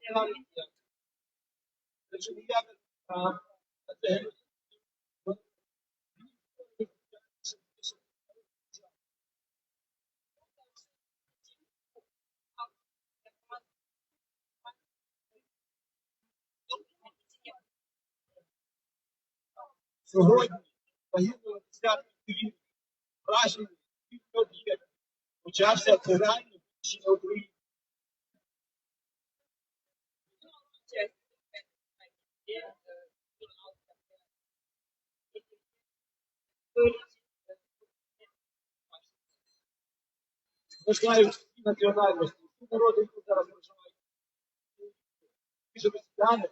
Devam ediyor. Сьогодні загинуло десятки цивільних, вражених, об'єктів. Почався тираній на Україні. Я знаю всі національності, всі народи, які зараз проживають. Ті ж росіяни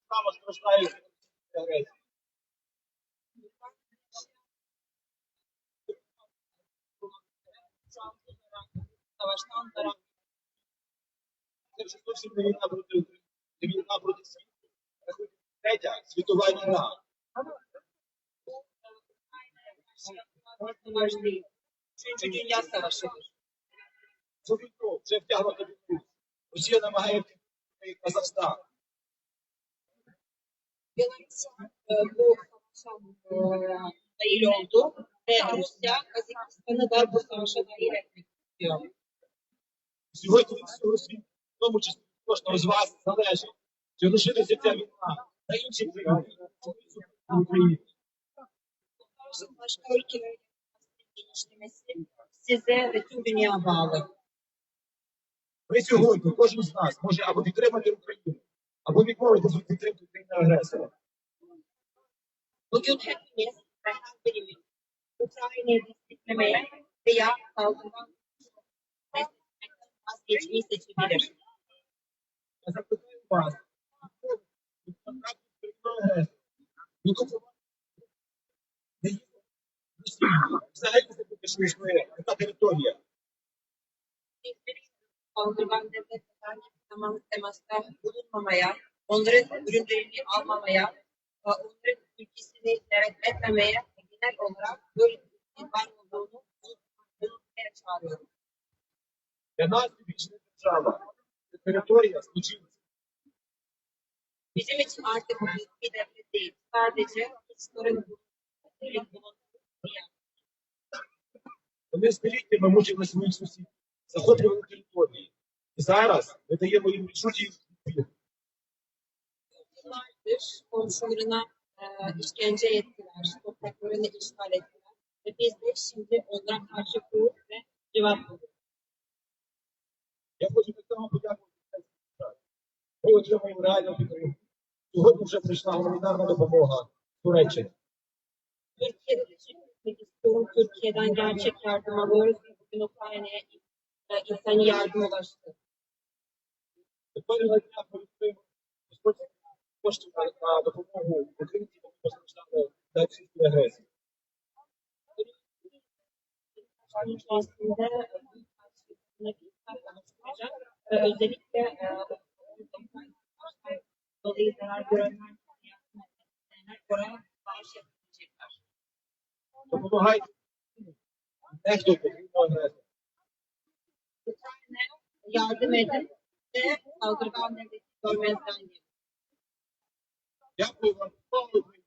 саме страждають від агресії. Це вже зовсім не війна проти України, це війна проти світу. Третя світова війна. Üçüncü Dünya Savaşı'dır. Цю війну вже втягнуто війну. Росія намагає втягнути Казахстан. Belarusya bu savaşa dahil oldu ve Rusya Kazakistan'ı da bu savaşa dahil etmek istiyor. Сьогодні від всього світу, в тому числі кожного з вас, залежить, чи лишилася ця війна на інші країни, в Україні. Başka ülkelerin genişlemesi size ve tüm dünya bağlı. Ви сьогодні, кожен з нас, може або підтримати Україну, або відмовитися від підтримки країни-агресора. Bugün hepimiz ve her birimiz Ukrayna'yı desteklemeye veya saldırıdan desteklemekten vazgeçmeyi seçebilir. Я закликаю вас, від контакту з країною-агресором, нікого не є Росії. Взагалі це буде, що існує така територія. Saldırgan devletler zaman temasta bulunmamaya, onların ürünlerini almamaya, onların ülkesini devretmemeye ve genel olarak böyle bir ülkenin var olduğunu unutmaya çağırıyorum. Для нас вічна держава – це територія злочинців. Bizim için artık bir devlet değil, sadece suçların bulunduğu bir yer. Вони століттями мучили своїх сусідів, захоплювали території. І зараз ми даємо їм відчуті відповідь. Yıllardır komşularına işkence ettiler, topraklarını işgal ettiler ve biz de şimdi onlara karşı hukuk ve cevap veriyoruz. Я хочу так само подякувати Українській державі. Ми отримуємо реальну підтримку. Сьогодні вже прийшла гуманітарна допомога з Туреччини. Türkiye'de teşekkür etmek istiyorum. Türkiye'den gerçek yardım alıyoruz ve bugün Ukrayna'ya insani yardım ulaştı. Кожного дня повідомляємо коштів на допомогу українцям, які постраждали від російської агресії. Çalışmanın içerisinde büyük karşılıklı oluşturacak ve özellikle dolayı zarar görenler oraya bağış yapabilecekler. Допомагайте нехтуйте війною агресора. Ukrayna'ya yardım edin ve saldırgan devleti görmezden gelin. Дякую вам. Слава Україні!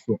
Who